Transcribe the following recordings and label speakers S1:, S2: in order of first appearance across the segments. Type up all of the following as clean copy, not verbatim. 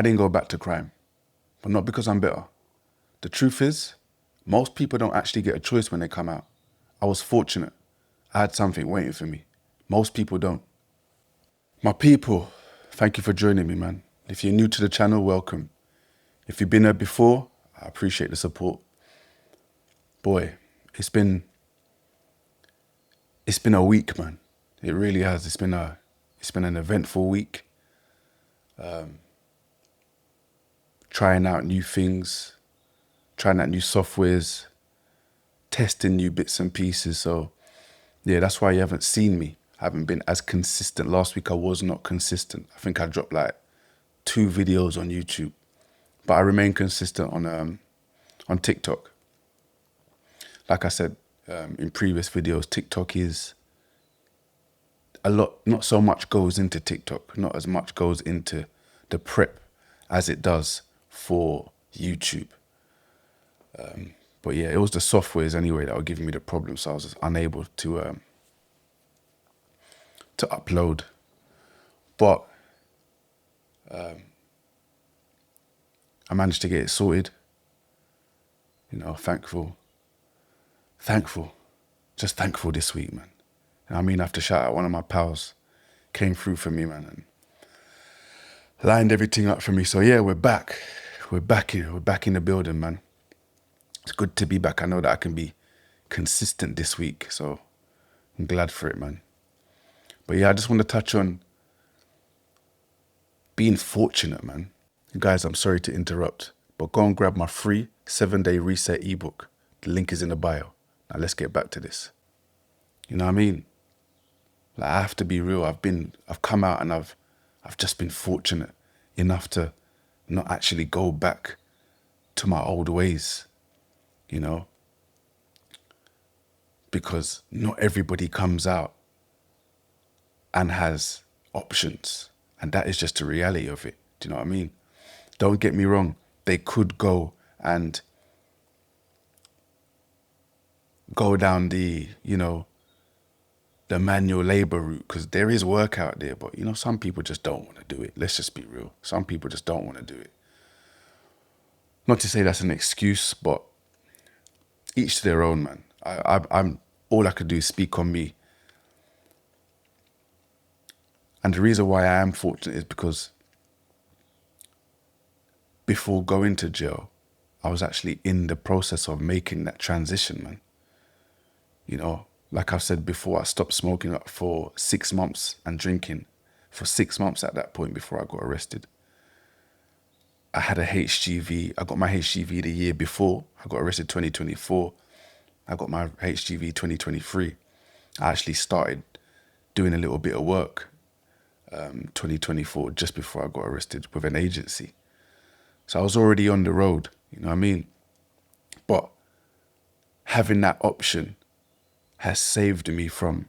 S1: I didn't go back to crime, but not because I'm better. The truth is, most people don't actually get a choice when they come out. I was fortunate. I had something waiting for me. Most people don't. My people, thank you for joining me, man. If you're new to the channel, welcome. If you've been there before, I appreciate the support. Boy, it's been a week, man. It really has. It's been an eventful week. Trying out new things, trying out new softwares, testing new bits and pieces. So yeah, that's why you haven't seen me. I haven't been as consistent. Last week I was not consistent. I think I dropped like 2 videos on YouTube, but I remain consistent on TikTok. Like I said in previous videos, TikTok is a lot, not so much goes into TikTok, not as much goes into the prep as it does for YouTube. But yeah, it was the softwares anyway that were giving me the problem, so I was unable to upload. But I managed to get it sorted. You know, thankful, just thankful this week, man. And I mean, I have to shout out one of my pals, came through for me, man, and lined everything up for me. So yeah, we're back. We're back here. We're back in the building, man. It's good to be back. I know that I can be consistent this week, so I'm glad for it, man. But yeah, I just want to touch on being fortunate, man. Guys, I'm sorry to interrupt, but go and grab my free 7-day reset ebook. The link is in the bio. Now let's get back to this. You know what I mean? Like, I have to be real. I've come out and I've just been fortunate enough to not actually go back to my old ways, you know, because not everybody comes out and has options. And that is just the reality of it. Do you know what I mean? Don't get me wrong. They could go and go down the, you know, the manual labor route, because there is work out there. But, you know, some people just don't want to do it. Let's just be real. Some people just don't want to do it. Not to say that's an excuse, but each to their own, man. I'm all I could do is speak on me. And the reason why I am fortunate is because before going to jail, I was actually in the process of making that transition, man. You know, like I've said before, I stopped smoking up for 6 months and drinking for 6 months at that point before I got arrested. I had a HGV. I got my HGV the year before. I got arrested 2024. I got my HGV 2023. I actually started doing a little bit of work 2024, just before I got arrested with an agency. So I was already on the road, you know what I mean? But having that option has saved me from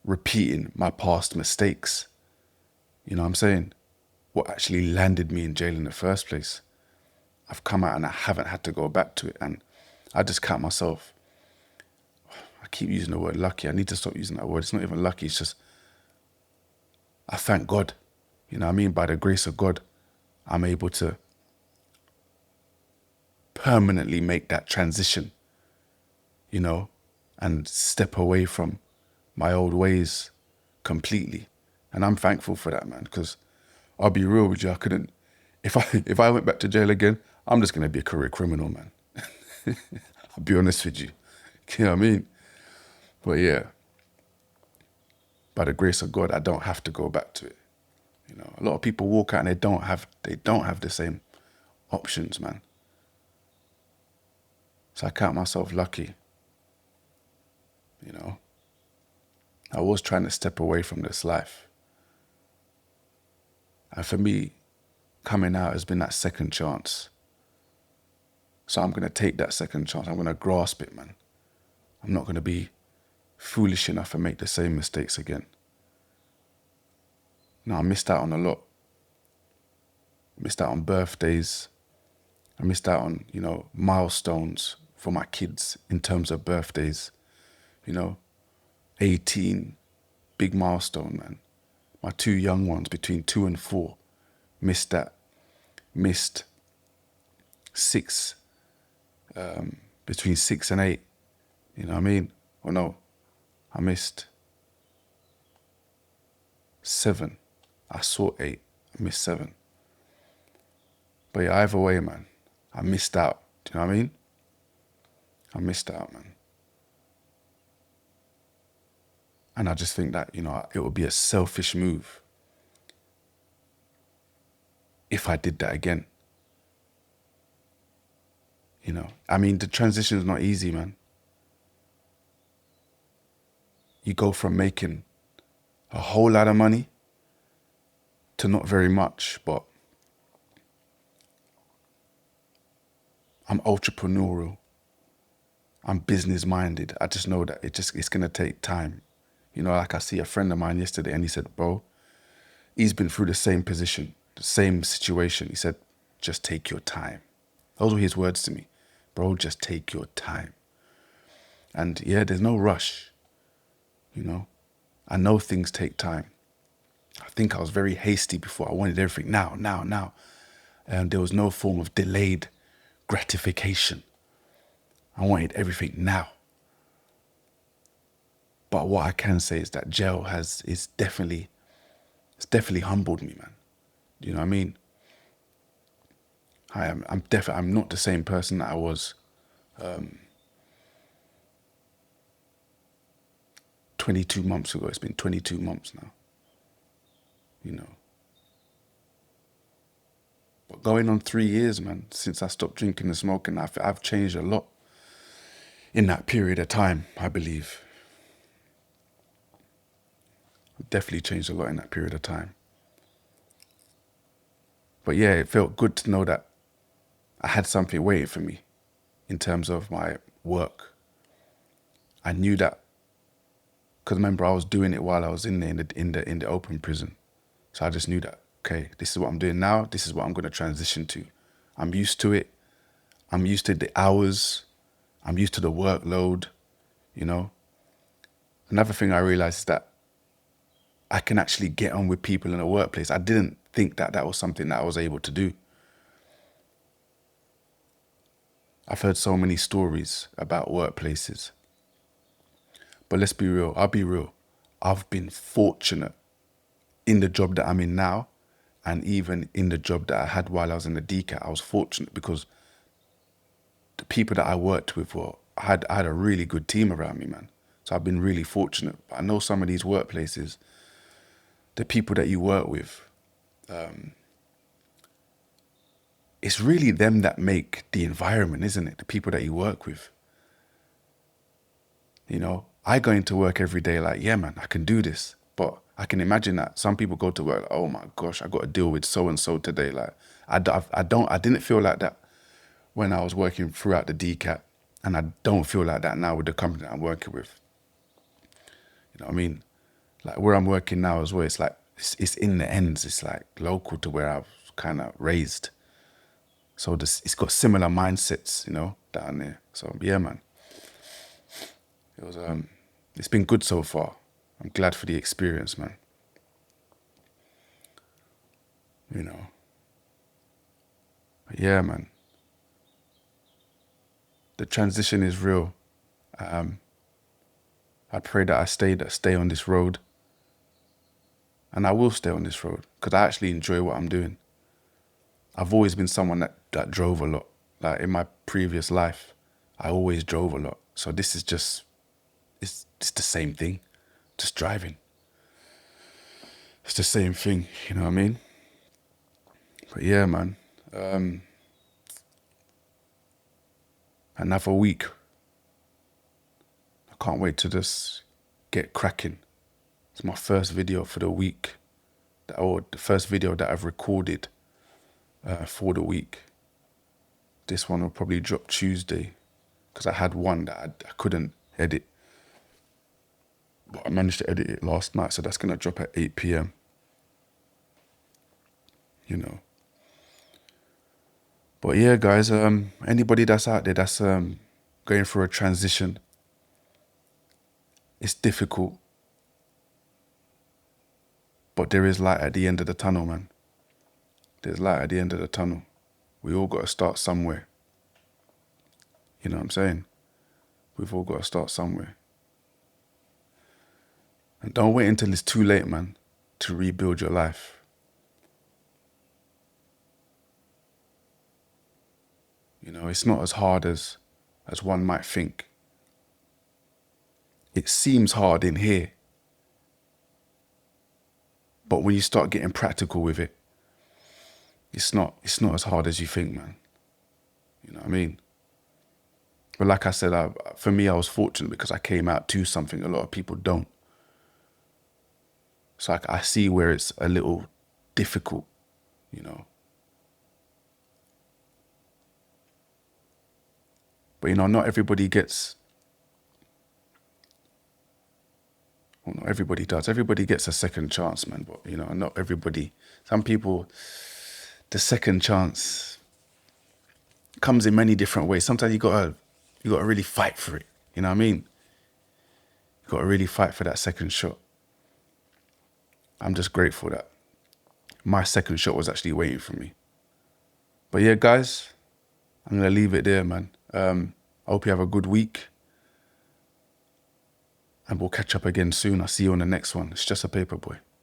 S1: repeating my past mistakes. You know what I'm saying? What actually landed me in jail in the first place. I've come out and I haven't had to go back to it. And I just count myself, I keep using the word lucky. I need to stop using that word. It's not even lucky. It's just, I thank God. You know what I mean? By the grace of God, I'm able to permanently make that transition, you know, and step away from my old ways completely. And I'm thankful for that, man, because I'll be real with you, I couldn't, if I went back to jail again, I'm just going to be a career criminal, man. I'll be honest with you. You know what I mean? But yeah, by the grace of God, I don't have to go back to it. You know, a lot of people walk out and they don't have the same options, man. So I count myself lucky. You know, I was trying to step away from this life. And for me, coming out has been that second chance. So I'm going to take that second chance. I'm going to grasp it, man. I'm not going to be foolish enough and make the same mistakes again. No, I missed out on a lot. I missed out on birthdays. I missed out on, you know, milestones for my kids in terms of birthdays. You know, 18, big milestone, man. My 2 young ones between 2 and 4, Missed that. Missed between 6 and 8. You know what I mean? Or no, I missed 7. I saw 8. I missed 7. But yeah, either way, man, I missed out. Do you know what I mean? I missed out, man. And I just think that, it would be a selfish move if I did that again. I mean, the transition is not easy, man. You go from making a whole lot of money to not very much, but I'm entrepreneurial. I'm business minded. I just know that it's going to take time. Like I see a friend of mine yesterday and he said, bro, he's been through the same position, the same situation. He said, just take your time. Those were his words to me. Bro, just take your time. And yeah, there's no rush. I know things take time. I think I was very hasty before. I wanted everything now. And there was no form of delayed gratification. I wanted everything now. But what I can say is that jail it's definitely humbled me, man. You know what I mean? I'm not the same person that I was 22 months ago. It's been 22 months now. But going on 3 years, man, since I stopped drinking and smoking, I've changed a lot in that period of time, I believe. I've definitely changed a lot in that period of time. But yeah, it felt good to know that I had something waiting for me in terms of my work. I knew that because remember I was doing it while I was in there in the open prison. So I just knew that, okay, this is what I'm doing now. This is what I'm going to transition to. I'm used to it. I'm used to the hours. I'm used to the workload, Another thing I realized is that I can actually get on with people in the workplace. I didn't think that was something that I was able to do. I've heard so many stories about workplaces. But let's be real. I'll be real. I've been fortunate in the job that I'm in now, and even in the job that I had while I was in the DCAT. I was fortunate because the people that I worked with I had a really good team around me, man. So I've been really fortunate. But I know some of these workplaces, the people that you work with, it's really them that make the environment, isn't it? The people that you work with. I go into work every day like, yeah, man, I can do this. But I can imagine that some people go to work like, oh my gosh, I got to deal with so-and-so today. Like, I didn't feel like that when I was working throughout the DCAT. And I don't feel like that now with the company that I'm working with. You know what I mean? Like where I'm working now as well, it's like, it's in the ends. It's like local to where I was kind of raised. So it's got similar mindsets, down there. So yeah, man. It's been good so far. I'm glad for the experience, man. But yeah, man. The transition is real. I pray that I stay on this road. And I will stay on this road because I actually enjoy what I'm doing. I've always been someone that drove a lot. Like in my previous life, I always drove a lot. So this is just, it's the same thing, just driving. It's the same thing, you know what I mean? But yeah, man. Another week. I can't wait to just get cracking. It's my first video for the week, or the first video that I've recorded for the week. This one will probably drop Tuesday because I had one that I couldn't edit. But I managed to edit it last night, so that's going to drop at 8 p.m. But yeah, guys, anybody that's out there that's going through a transition, it's difficult, but there is light at the end of the tunnel, man. There's light at the end of the tunnel. We all got to start somewhere. You know what I'm saying? We've all got to start somewhere. And don't wait until it's too late, man, to rebuild your life. You know, it's not as hard as one might think. It seems hard in here. But when you start getting practical with it, it's not as hard as you think, man. You know what I mean? But like I said, for me, I was fortunate because I came out to something a lot of people don't. So I see where it's a little difficult, you know. But, you know, not everybody gets... Well, not everybody does. Everybody gets a second chance, man. But, you know, not everybody... Some people, the second chance comes in many different ways. Sometimes you gotta really fight for it. You know what I mean? You gotta really fight for that second shot. I'm just grateful that my second shot was actually waiting for me. But yeah, guys, I'm gonna leave it there, man. I hope you have a good week. And we'll catch up again soon. I'll see you on the next one. It's just a paper boy.